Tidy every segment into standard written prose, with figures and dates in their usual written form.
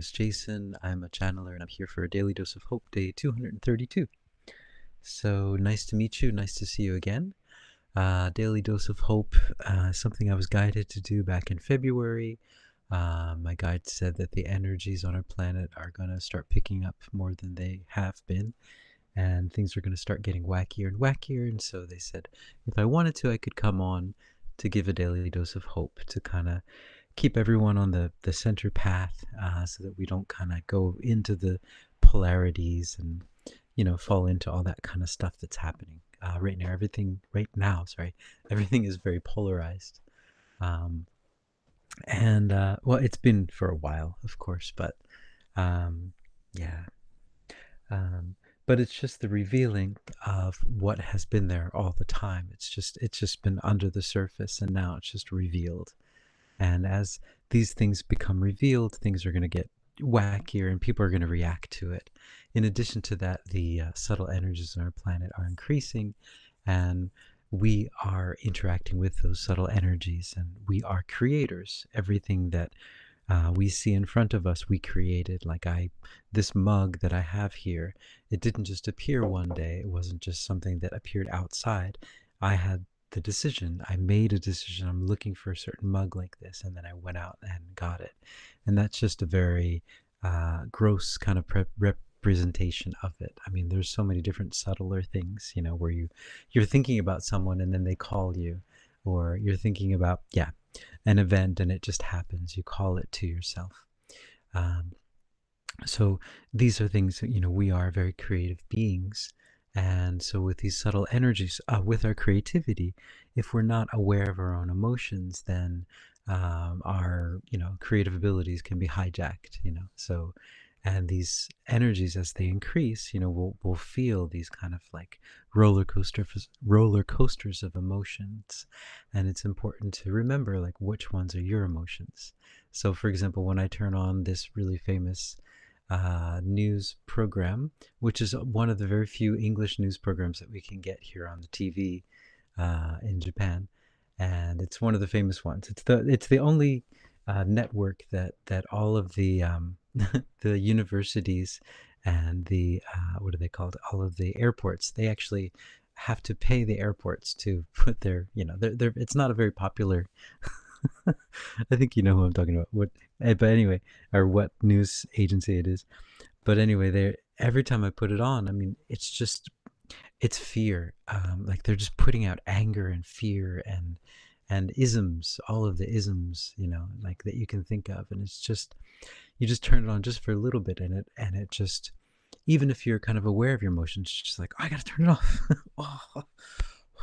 is Jason. I'm a channeler and I'm here for a Daily Dose of Hope Day 232. So nice to meet you. Nice to see you again. Daily Dose of Hope, something I was guided to do back in February. My guide said that the energies on our planet are going to start picking up more than they have been. And things are going to start getting wackier and wackier. And so they said if I wanted to, I could come on to give a daily dose of hope to kind of keep everyone on the center path, so that we don't kind of go into the polarities and fall into all that kind of stuff that's happening right now, everything is very polarized. Well, it's been for a while, of course, but um, yeah but it's just the revealing of what has been there all the time. It's just been under the surface, and now it's just revealed. And as these things become revealed, things are going to get wackier and people are going to react to it. In addition to that, the subtle energies on our planet are increasing, and we are interacting with those subtle energies, and we are creators. Everything that we see in front of us, we created. This mug that I have here, it didn't just appear one day. It wasn't just something that appeared outside. I had the decision. I made a decision. I'm looking for a certain mug like this, and then I went out and got it. And that's just a very gross kind of representation of it. I mean, there's so many different subtler things, where you're thinking about someone and then they call you, or you're thinking about an event and it just happens. You call it to yourself. So these are things that, we are very creative beings. And so with these subtle energies, with our creativity, if we're not aware of our own emotions, then our, creative abilities can be hijacked, So, and these energies, as they increase, we'll feel these kind of like roller coasters of emotions. And it's important to remember which ones are your emotions. So for example, when I turn on this really famous news program, which is one of the very few English news programs that we can get here on the TV in Japan, and it's one of the famous ones. It's the only network that all of the the universities and the what are they called? All of the airports, they actually have to pay the airports to put their, it's not a very popular. I think you know who I'm talking about. But anyway, or what news agency it is. But anyway, every time I put it on, I mean, it's fear. They're just putting out anger and fear and isms, all of the isms, that you can think of, and it's just, you just turn it on just for a little bit, and it just, even if you're kind of aware of your emotions, it's just like, oh, I gotta turn it off. Oh,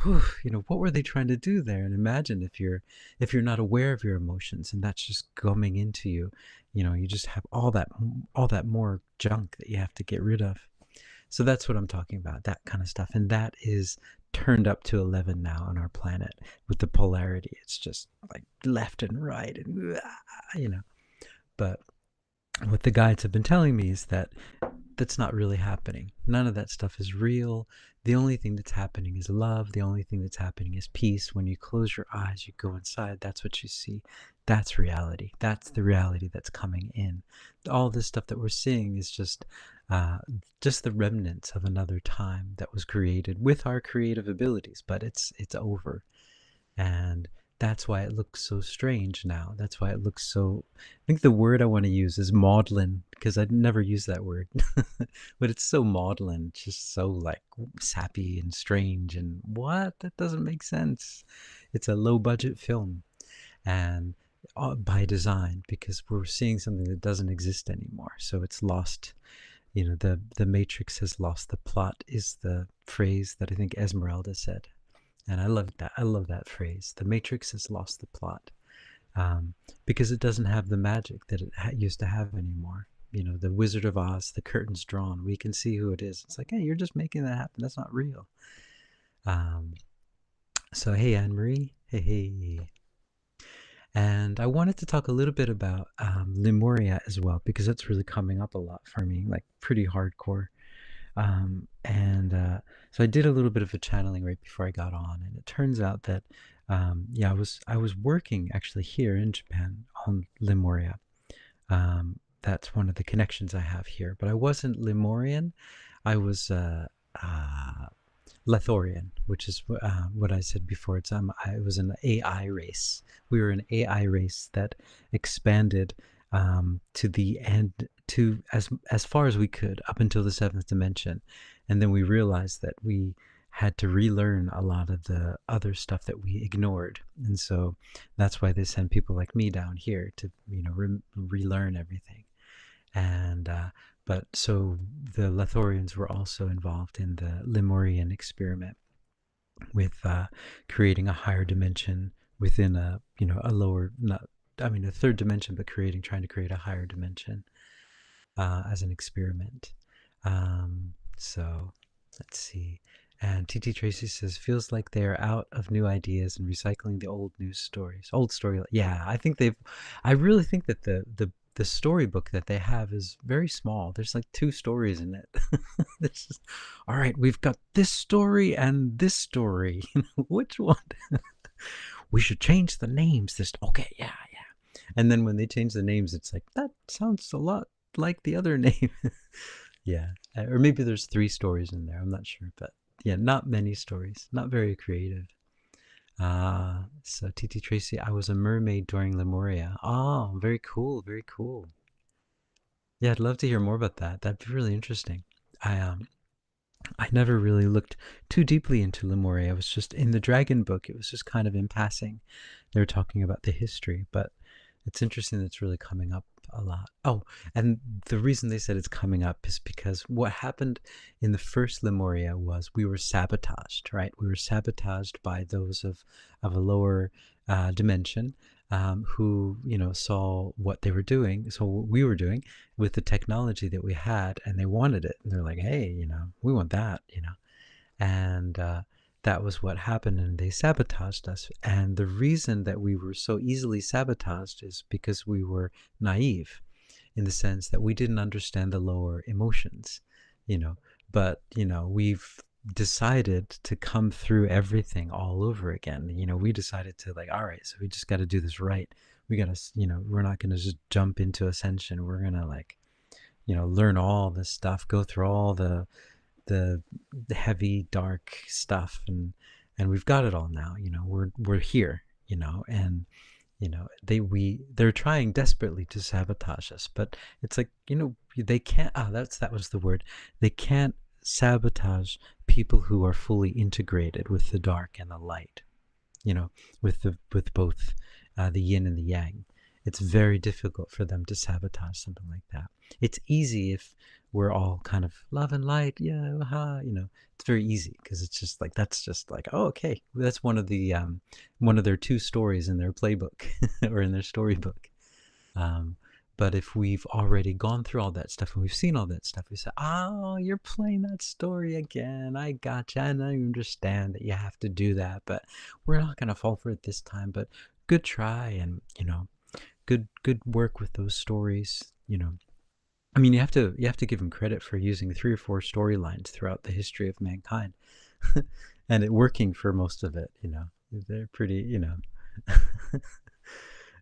whew, what were they trying to do there? And imagine if you're not aware of your emotions, and that's just coming into you, you just have all that more junk that you have to get rid of. So that's what I'm talking about, that kind of stuff. And that is turned up to 11 now on our planet with the polarity. It's just like left and right, and but what the guides have been telling me is that that's not really happening. None of that stuff is real. The only thing that's happening is love. The only thing that's happening is peace. When you close your eyes, you go inside, that's what you see. That's reality. That's the reality that's coming in. All this stuff that we're seeing is just the remnants of another time that was created with our creative abilities, but it's over. And that's why it looks so strange now. That's why it looks so, I think the word I want to use is maudlin, because I'd never use that word. But it's so maudlin, just so like sappy and strange, and what? That doesn't make sense. It's a low budget film, and by design, because we're seeing something that doesn't exist anymore. So it's lost. The Matrix has lost the plot, is the phrase that I think Esmeralda said. And I love that. I love that phrase. The Matrix has lost the plot, because it doesn't have the magic that it used to have anymore. The Wizard of Oz, the curtain's drawn. We can see who it is. It's like, hey, you're just making that happen. That's not real. So, hey, Anne-Marie. Hey. And I wanted to talk a little bit about lemuria as well, because that's really coming up a lot for me, like pretty hardcore. So I did a little bit of a channeling right before I got on, and it turns out that I was working actually here in Japan on lemuria, that's one of the connections I have here. But I wasn't Lemurian. I was uh, Lethorian, which is what I said before. I was an AI race. We were an AI race that expanded to the end, to as far as we could, up until the seventh dimension, and then we realized that we had to relearn a lot of the other stuff that we ignored, and so that's why they send people like me down here to relearn everything. And but so the Lethorians were also involved in the Lemurian experiment with creating a higher dimension within a lower, not, I mean, a third dimension, but trying to create a higher dimension as an experiment. So let's see. And TT Tracy says, feels like they're out of new ideas and recycling the old news stories. Old story. Yeah, I really think that the storybook that they have is very small. There's like 2 stories in it. It's just, all right, we've got this story and this story. Which one? We should change the names. Okay, yeah, yeah. And then when they change the names, it's like, that sounds a lot like the other name. Yeah, or maybe there's 3 stories in there. I'm not sure, but yeah, not many stories. Not very creative. So TT Tracy, I was a mermaid during Lemuria. Oh, very cool, very cool. Yeah, I'd love to hear more about that. That'd be really interesting. I I never really looked too deeply into Lemuria. I was just in the Dragon book. It was just kind of in passing. They were talking about the history, but it's interesting that it's really coming up a lot. Oh, and the reason they said it's coming up is because what happened in the first Lemuria was we were sabotaged, right? We were sabotaged by those of a lower dimension, who saw what they were doing, so what we were doing with the technology that we had, and they wanted it, and they're like, hey, we want that, and that was what happened, and they sabotaged us. And the reason that we were so easily sabotaged is because we were naive, in the sense that we didn't understand the lower emotions, you know but we've decided to come through everything all over again. We decided to, like, all right, so we just got to do this right. We got to, we're not going to just jump into ascension. We're going to, like, learn all this stuff, go through all the the heavy dark stuff, and we've got it all now. We're here, and they're trying desperately to sabotage us, but it's like, they can't. That was the word. They can't sabotage people who are fully integrated with the dark and the light, with both the yin and the yang. It's very difficult for them to sabotage something like that. It's easy if we're all kind of love and light, yeah, it's very easy, because it's just like, that's just like, oh, okay, that's one of their 2 stories in their playbook or in their storybook. um, but if we've already gone through all that stuff and we've seen all that stuff, we say, oh, you're playing that story again. I gotcha. And I understand that you have to do that, but we're not going to fall for it this time. But good try, and, good work with those stories. I mean, you have to give them credit for using 3 or 4 storylines throughout the history of mankind, and it working for most of it. They're pretty,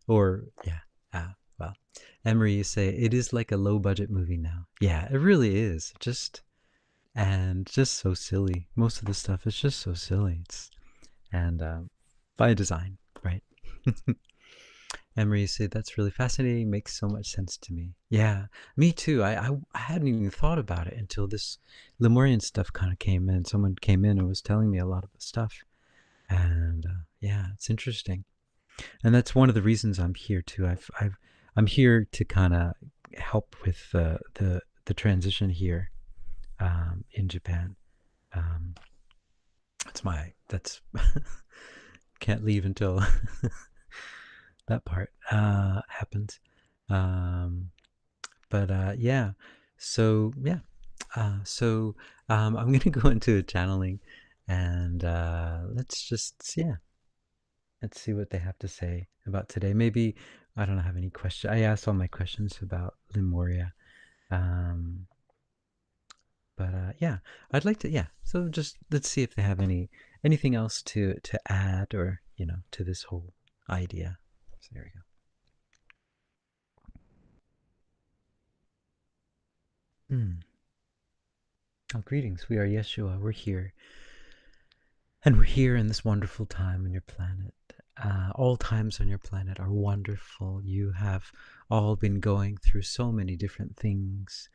or yeah. Well, Emery, you say it is like a low budget movie now. Yeah, it really is. Just so silly. Most of the stuff is just so silly. And by design, right? Emery, you say that's really fascinating. Makes so much sense to me. Yeah, me too. I hadn't even thought about it until this Lemurian stuff kind of came in. Someone came in and was telling me a lot of the stuff, and yeah, it's interesting. And that's one of the reasons I'm here too. I'm here to kind of help with the transition here, in Japan. Um, that's can't leave until that part happens. Um, but yeah, so yeah, so I'm gonna go into a channeling, and let's see what they have to say about today. Maybe I don't have any questions. I asked all my questions about Lemuria. Um, but yeah, I'd like to. Yeah, so just let's see if they have anything else to add, or to this whole idea. So there we go. Hmm. Oh, greetings. We are Yeshua. We're here. And we're here in this wonderful time on your planet. All times on your planet are wonderful. You have all been going through so many different things,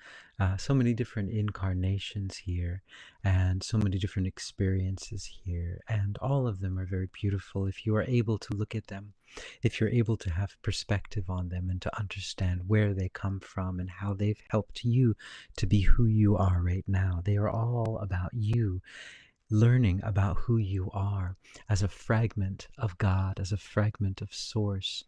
so many different incarnations here, and so many different experiences here. And all of them are very beautiful if you are able to look at them, if you're able to have perspective on them and to understand where they come from and how they've helped you to be who you are right now. They are all about you learning about who you are as a fragment of God, as a fragment of Source.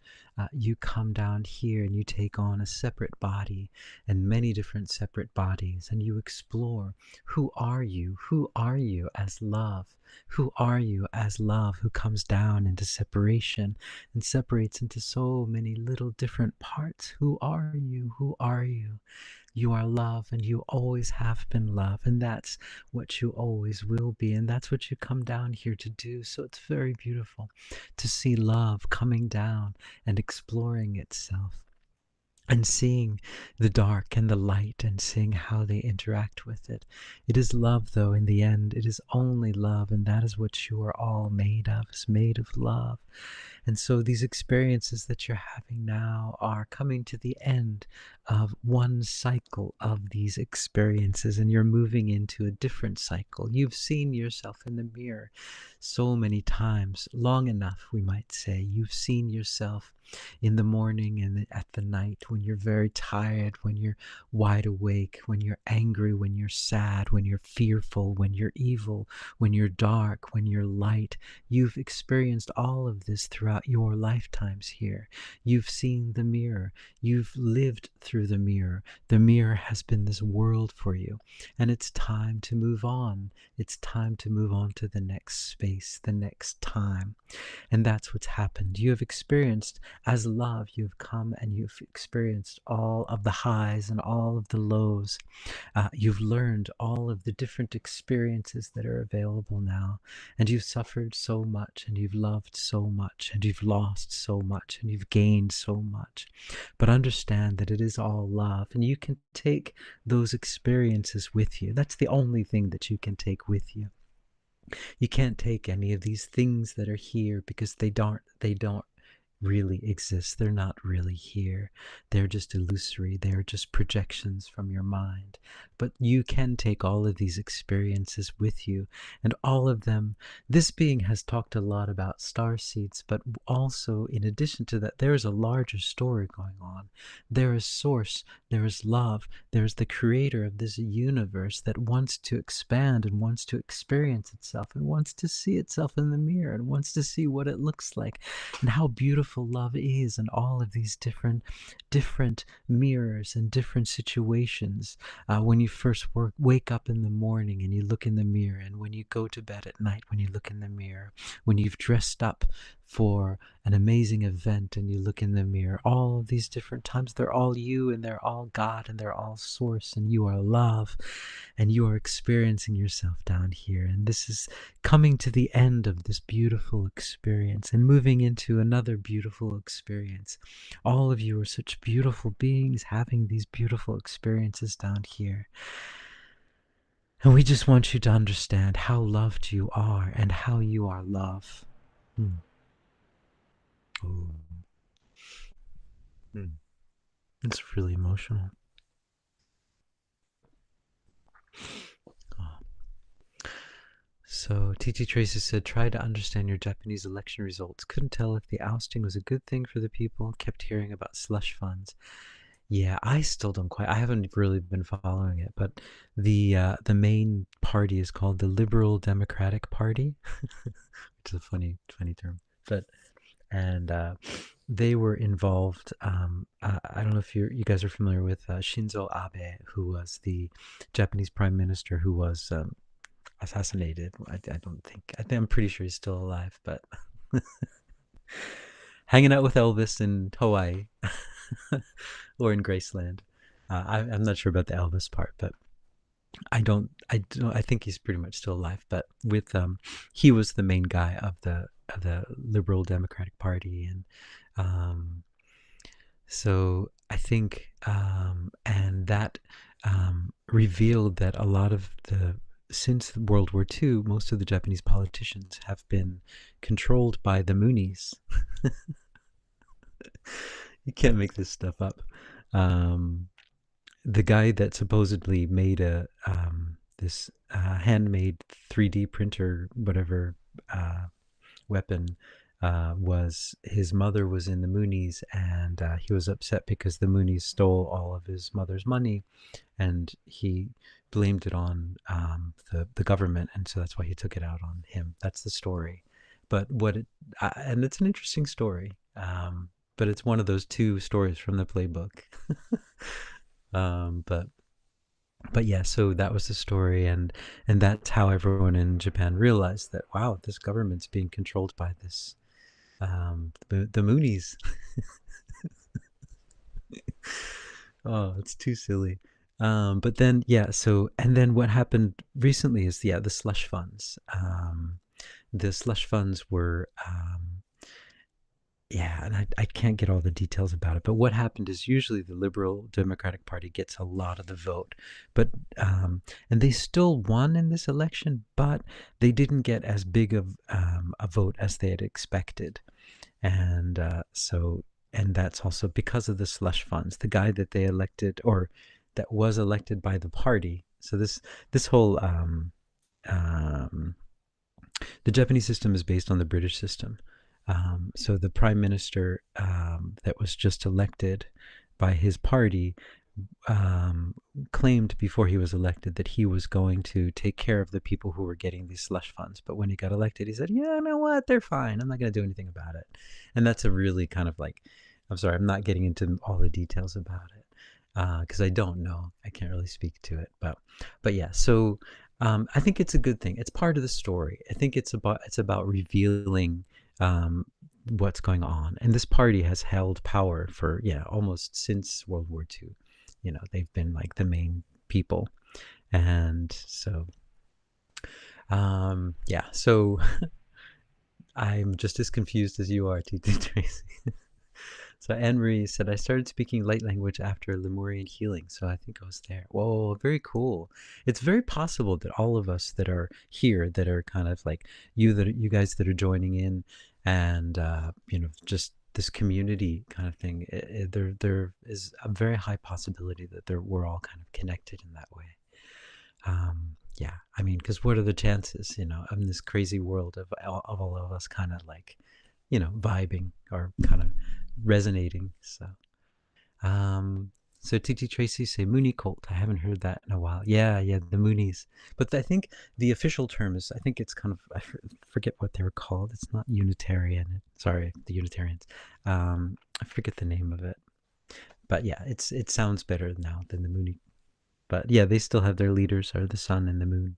You come down here and you take on a separate body and many different separate bodies, and you explore who are you? Who are you as love? Who are you as love who comes down into separation and separates into so many little different parts? Who are you? Who are you? You are love, and you always have been love, and that's what you always will be, and that's what you come down here to do. So it's very beautiful to see love coming down and exploring itself and seeing the dark and the light and seeing how they interact with it. It is love, though, in the end. It is only love, and that is what you are all made of, is made of love. And so these experiences that you're having now are coming to the end of one cycle of these experiences, and you're moving into a different cycle. You've seen yourself in the mirror so many times, long enough, we might say. You've seen yourself in the morning and at the night, when you're very tired, when you're wide awake, when you're angry, when you're sad, when you're fearful, when you're evil, when you're dark, when you're light. You've experienced all of this throughout your lifetimes here. You've seen the mirror. You've lived through the mirror. The mirror has been this world for you. And it's time to move on. It's time to move on to the next space, the next time. And that's what's happened. You have experienced, as love, you've come and you've experienced all of the highs and all of the lows. You've learned all of the different experiences that are available now. And you've suffered so much, and you've loved so much, and you've lost so much, and you've gained so much. But understand that it is all love, and you can take those experiences with you. That's the only thing that you can take with you. You can't take any of these things that are here because they don't really exist. They're not really here. They're just illusory. They're just projections from your mind. But you can take all of these experiences with you, and all of them. This being has talked a lot about star seeds, but also, in addition to that, there is a larger story going on. There is Source, there is love, there is the creator of this universe that wants to expand and wants to experience itself and wants to see itself in the mirror and wants to see what it looks like and how beautiful love is, and all of these different mirrors and different situations. When you first wake up in the morning and you look in the mirror, and when you go to bed at night, when you look in the mirror, when you've dressed up for an amazing event and you look in the mirror, all of these different times, they're all you, and they're all God, and they're all Source, and you are love, and you are experiencing yourself down here. And this is coming to the end of this beautiful experience and moving into another beautiful experience. All of you are such beautiful beings having these beautiful experiences down here. And we just want you to understand how loved you are and how you are love. Oh. It's really emotional. Oh. So TT Tracy said, try to understand your Japanese election results. Couldn't tell if the ousting was a good thing for the people. Kept hearing about slush funds. Yeah, I still don't quite. I haven't really been following it, but the main party is called the Liberal Democratic Party, which is a funny term. But and they were involved. I don't know if you guys are familiar with Shinzo Abe, who was the Japanese Prime Minister who was assassinated. I don't think. I'm pretty sure he's still alive, but hanging out with Elvis in Hawaii or in Graceland. I'm not sure about the Elvis part, but I think he's pretty much still alive. But with he was the main guy of the Liberal Democratic Party, and so I think and that revealed that a lot of the since World War II, most of the Japanese politicians have been controlled by the Moonies. You can't make this stuff up. Um, the guy that supposedly made a this handmade 3D printer, whatever weapon, was his mother was in the Moonies, and he was upset because the Moonies stole all of his mother's money, and he blamed it on the government, and so that's why he took it out on him. That's the story. But what it and it's an interesting story. But it's one of those two stories from the playbook. um, but but yeah, so that was the story, and that's how everyone in Japan realized that, wow, this government's being controlled by this the Moonies. Oh, it's too silly. But then, yeah, so, and then what happened recently is, yeah, the slush funds. The slush funds were, yeah, and I can't get all the details about it, but what happened is usually the Liberal Democratic Party gets a lot of the vote, but, and they still won in this election, but they didn't get as big of a vote as they had expected. And and that's also because of the slush funds. The guy that they elected, or that was elected by the party. So this whole the Japanese system is based on the British system. So the prime minister that was just elected by his party claimed before he was elected that he was going to take care of the people who were getting these slush funds. But when he got elected, he said, yeah, you know what? They're fine. I'm not going to do anything about it. And that's a really kind of like, I'm sorry, I'm not getting into all the details about it because I don't know. I can't really speak to it. But yeah, so I think it's a good thing. It's part of the story. I think it's about revealing what's going on. And this party has held power for, yeah, almost since World War II. You know, they've been like the main people. And so, yeah, so I'm just as confused as you are, T.T. Tracy. So Anne Marie said, I started speaking light language after Lemurian healing, so I think I was there. Whoa, very cool. It's very possible that all of us that are here, that are kind of like you guys that are joining in, and you know, just this community kind of thing, there is a very high possibility that we're all kind of connected in that way. Yeah, I mean, because what are the chances, you know, in this crazy world of all of us kind of like, you know, vibing or kind of resonating. Um, so TT Tracy say Mooney cult. I haven't heard that in a while. Yeah, yeah, the Moonies. But I think the official term is, I think it's kind of, I forget what they were called. It's not Unitarian. Sorry, the Unitarians. I forget the name of it. But yeah, it sounds better now than the Mooney. But yeah, they still have their leaders are the sun and the moon.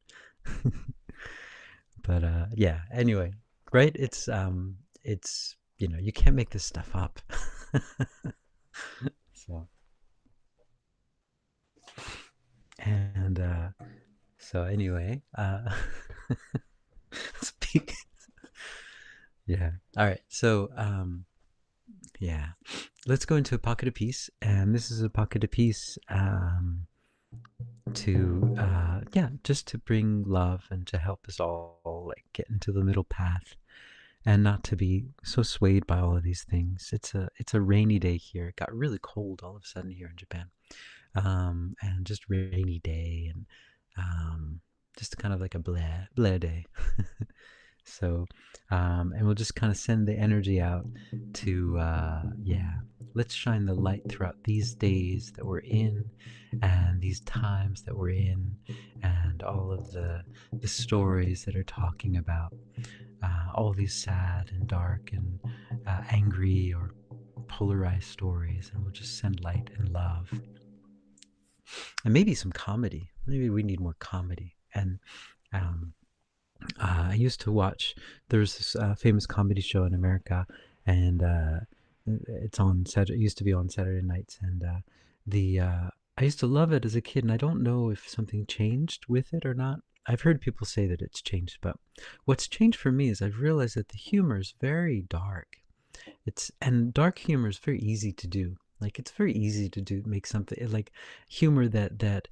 But yeah, anyway, right? It's you know, you can't make this stuff up. So and so anyway, speak. Yeah. All right. So yeah, let's go into a pocket of peace, and this is a pocket of peace to yeah, just to bring love and to help us all like get into the middle path and not to be so swayed by all of these things. It's a rainy day here. It got really cold all of a sudden here in Japan, and just rainy day, and just kind of like a blah blah day. So, and we'll just kind of send the energy out to yeah. Let's shine the light throughout these days that we're in, and these times that we're in, and all of the stories that are talking about all these sad and dark and angry or polarized stories, and we'll just send light and love, and maybe some comedy. Maybe we need more comedy. And um, I used to watch. There's this famous comedy show in America, and it's on Saturday. It used to be on Saturday nights, and the I used to love it as a kid, and I don't know if something changed with it or not. I've heard people say that it's changed, but what's changed for me is I've realized that the humor is very dark. And dark humor is very easy to do. Like it's very easy to do make something like humor that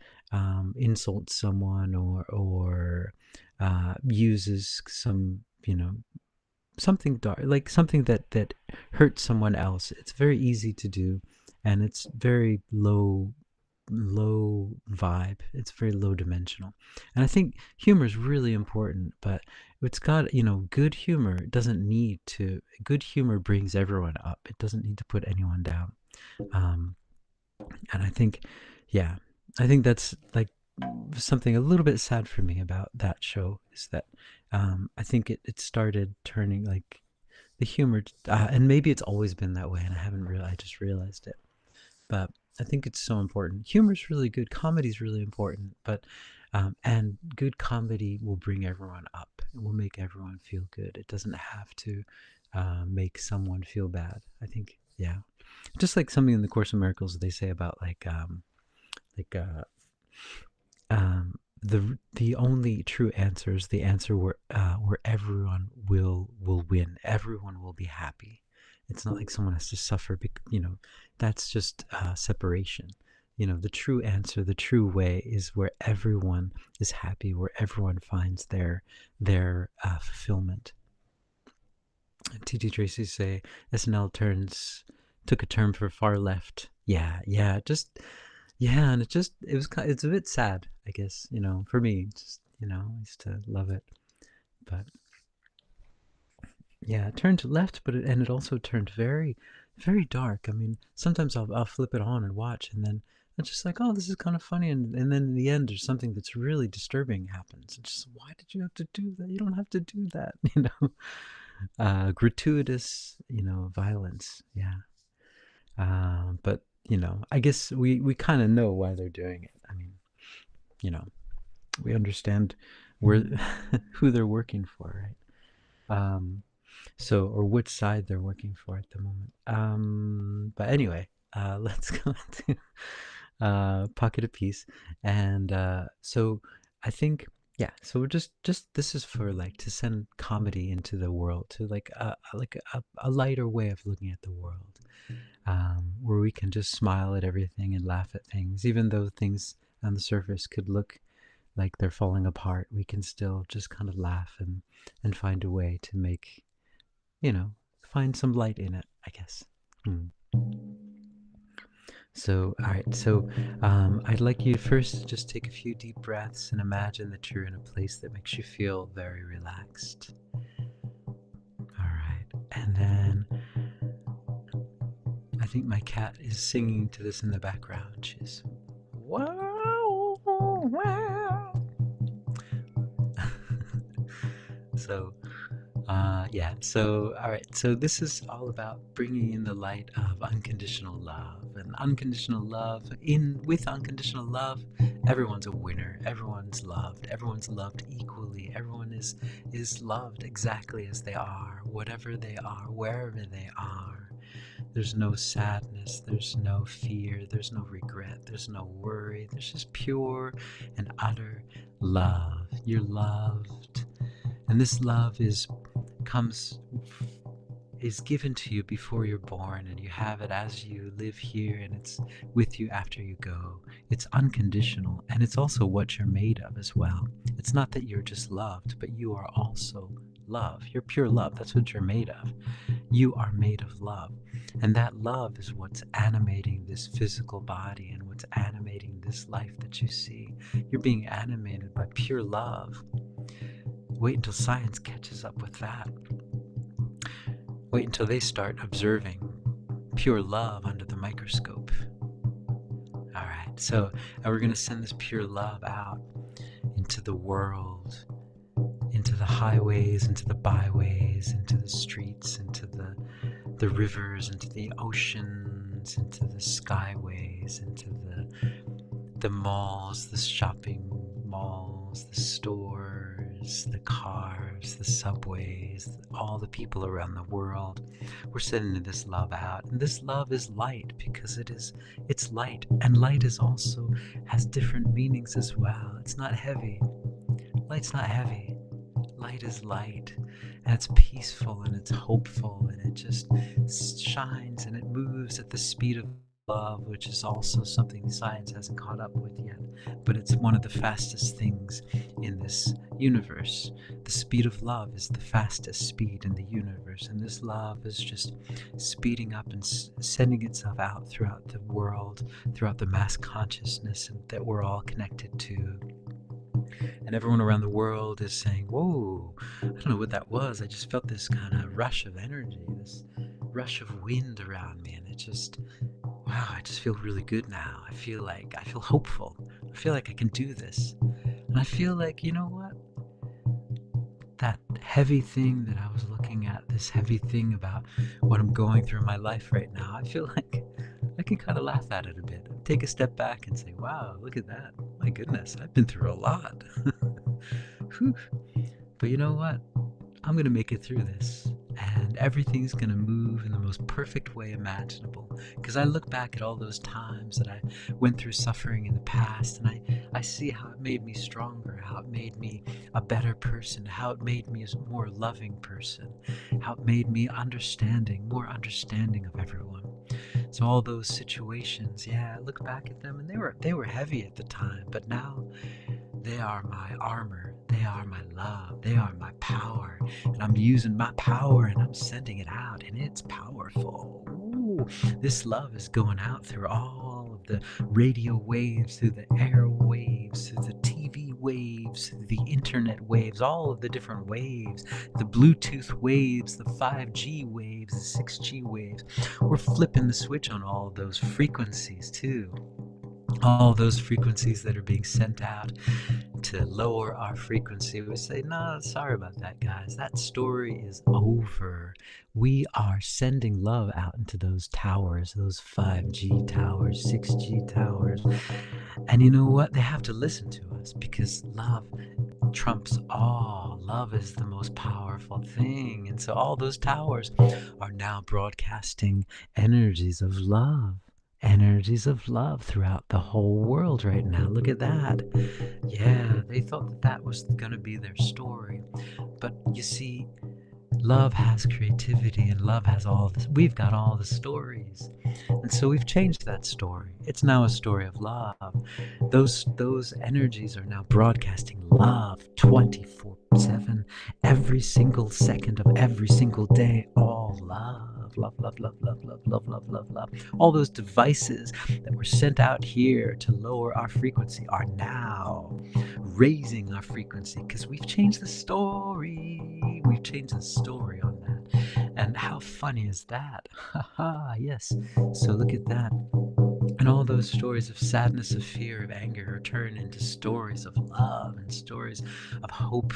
insults someone, or uses some, something dark, like something that hurts someone else. It's very easy to do, and it's very low vibe. It's very low dimensional. And I think humor is really important, but it's got, good humor doesn't need to, good humor brings everyone up. It doesn't need to put anyone down. Um, and I think, yeah, I think that's like something a little bit sad for me about that show, is that I think it started turning like the humor, and maybe it's always been that way, and I just realized it. But I think it's so important. Humor's really good. Comedy's really important, but and good comedy will bring everyone up. It will make everyone feel good. It doesn't have to make someone feel bad. I think, yeah, just like something in the Course of Miracles they say about like the only true answer is the answer where everyone will win. Everyone will be happy. It's not like someone has to suffer. That's just separation. The true answer, the true way, is where everyone is happy, where everyone finds their fulfillment. T.T. Tracy say SNL took a turn for far left. Yeah, just yeah, and it's a bit sad, I guess. For me, just I used to love it, but yeah, it turned left, and it also turned very, very dark. I mean, sometimes I'll flip it on and watch, and then it's just like, oh, this is kind of funny, and then in the end, there's something that's really disturbing happens. It's just, why did you have to do that? You don't have to do that, gratuitous, violence. Yeah, but I guess we kind of know why they're doing it. I mean, you know, we understand where who they're working for, right? So, or which side they're working for at the moment. But anyway, let's go to Pocket of Peace. And so I think, yeah, so we're just this is for like to send comedy into the world, to like a lighter way of looking at the world, where we can just smile at everything and laugh at things, even though things on the surface could look like they're falling apart. We can still just kind of laugh and find a way to make, find some light in it, I guess. Hmm. So, all right. So, I'd like you first to just take a few deep breaths and imagine that you're in a place that makes you feel very relaxed. All right. And then I think my cat is singing to this in the background. She's, wow, wow. So, yeah, so, all right, so this is all about bringing in the light of unconditional love. And unconditional love, with unconditional love, everyone's a winner. Everyone's loved equally. Everyone is loved exactly as they are, whatever they are, wherever they are. There's no sadness, there's no fear, there's no regret, there's no worry. There's just pure and utter love. You're loved. And this love comes is given to you before you're born, and you have it as you live here, and it's with you after you go. It's unconditional, and it's also what you're made of as well. It's not that you're just loved, but you are also love. You're pure love. That's what you're made of. You are made of love, and that love is what's animating this physical body and what's animating this life that you see. You're being animated by pure love. Wait until science catches up with that. Wait until they start observing pure love under the microscope. All right, so we're going to send this pure love out into the world, into the highways, into the byways, into the streets, into the rivers, into the oceans, into the skyways, into the malls, the shopping malls, the stores, the cars, the subways, all the people around the world. We're sending this love out, and this love is light because it's light, and light is also has different meanings as well. It's not heavy. Light's not heavy. Light is light, and it's peaceful, and it's hopeful, and it just shines, and it moves at the speed of love, which is also something science hasn't caught up with yet, but it's one of the fastest things in this universe. The speed of love is the fastest speed in the universe, and this love is just speeding up and sending itself out throughout the world, throughout the mass consciousness that we're all connected to. And everyone around the world is saying, whoa, I don't know what that was. I just felt this kind of rush of energy, this rush of wind around me, and it just, wow, I just feel really good now. I feel hopeful. I feel like I can do this. And I feel like, you know what? That heavy thing that I was looking at, this heavy thing about what I'm going through in my life right now, I feel like I can kind of laugh at it a bit. Take a step back and say, wow, look at that. My goodness, I've been through a lot. Whew. But you know what? I'm going to make it through this. And everything's going to move in the most perfect way imaginable. Because I look back at all those times that I went through suffering in the past, and I see how it made me stronger, how it made me a better person, how it made me a more loving person, how it made me more understanding of everyone. So all those situations, yeah, I look back at them, and they were heavy at the time, but now they are my armor. They are my love. They are my power. And I'm using my power and I'm sending it out, and it's powerful. Ooh, this love is going out through all of the radio waves, through the air waves, through the TV waves, through the internet waves, all of the different waves, the Bluetooth waves, the 5G waves, the 6G waves. We're flipping the switch on all of those frequencies too. All those frequencies that are being sent out to lower our frequency. We say, no, sorry about that, guys. That story is over. We are sending love out into those towers, those 5G towers, 6G towers. And you know what? They have to listen to us because love trumps all. Love is the most powerful thing. And so all those towers are now broadcasting energies of love. Energies of love throughout the whole world right now. Look at that. Yeah, they thought that that was going to be their story. But you see, love has creativity and love has all this. We've got all the stories. And so we've changed that story. It's now a story of love. Those energies are now broadcasting love 24/7, every single second of every single day. All love, love, love, love, love, love, love, love, love, love. All those devices that were sent out here to lower our frequency are now raising our frequency because we've changed the story. We've changed the story on that. And how funny is that? Haha, yes. So look at that. And all those stories of sadness, of fear, of anger are turned into stories of love and stories of hope,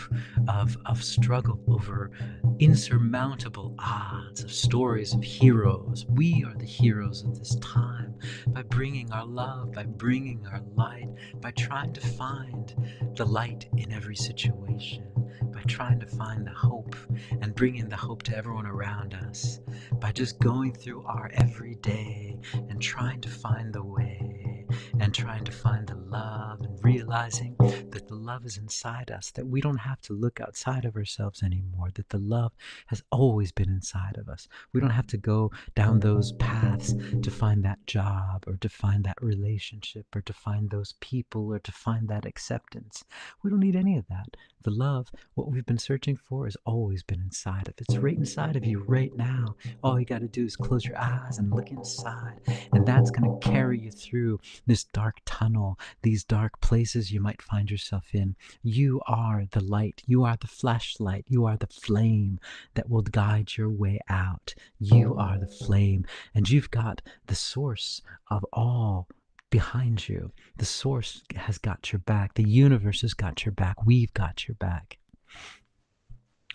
of struggle over insurmountable odds, of stories of heroes. We are the heroes of this time by bringing our love, by bringing our light, by trying to find the light in every situation, by trying to find the hope and bringing the hope to everyone around us, by just going through our everyday and trying to find the way and trying to find the love and realizing that the love is inside us, that we don't have to look outside of ourselves anymore, that the love has always been inside of us. We don't have to go down those paths to find that job or to find that relationship or to find those people or to find that acceptance. We don't need any of that. The love, what we've been searching for, has always been inside of. It's right inside of you right now. All you got to do is close your eyes and look inside, and that's going to carry you through this dark tunnel, these dark places you might find yourself in. You are the light. You are the flashlight. You are the flame that will guide your way out. You are the flame, and you've got the source of all behind you. The source has got your back. The universe has got your back. We've got your back.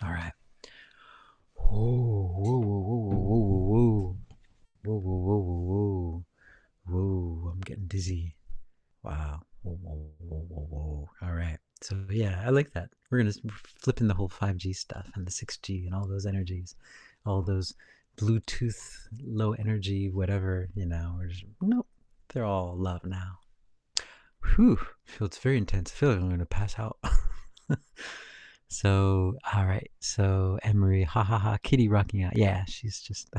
All right. Whoa, whoa, whoa, whoa, whoa, whoa, whoa, whoa, whoa, whoa, whoa, whoa. I'm getting dizzy. Wow. Whoa, whoa, whoa, whoa, whoa. All right. So yeah, I like that. We're flipping the whole 5G stuff and the 6G and all those energies, all those Bluetooth, low energy, whatever, we're just, nope. They're all love now. Whew. Feels very intense. I feel like I'm going to pass out. So, all right. So, Emery, ha ha ha, kitty rocking out. Yeah, she's just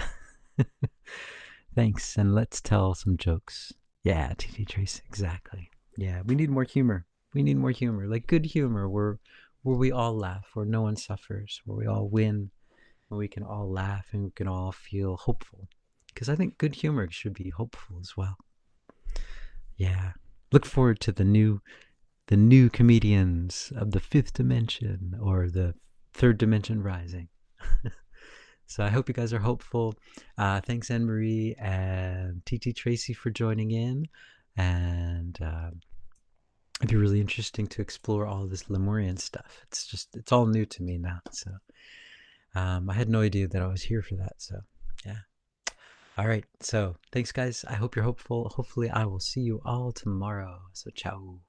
Thanks, and let's tell some jokes. Yeah, TT Trace, exactly. Yeah, we need more humor. We need more humor, like good humor, where we all laugh, where no one suffers, where we all win, where we can all laugh and we can all feel hopeful. Because I think good humor should be hopeful as well. Yeah, look forward to the new comedians of the fifth dimension or the third dimension rising. So I hope you guys are hopeful. Thanks, Anne Marie and TT Tracy for joining in. And it'd be really interesting to explore all this Lemurian stuff. It's all new to me now. So I had no idea that I was here for that. So yeah. All right. So thanks, guys. I hope you're hopeful. Hopefully, I will see you all tomorrow. So ciao.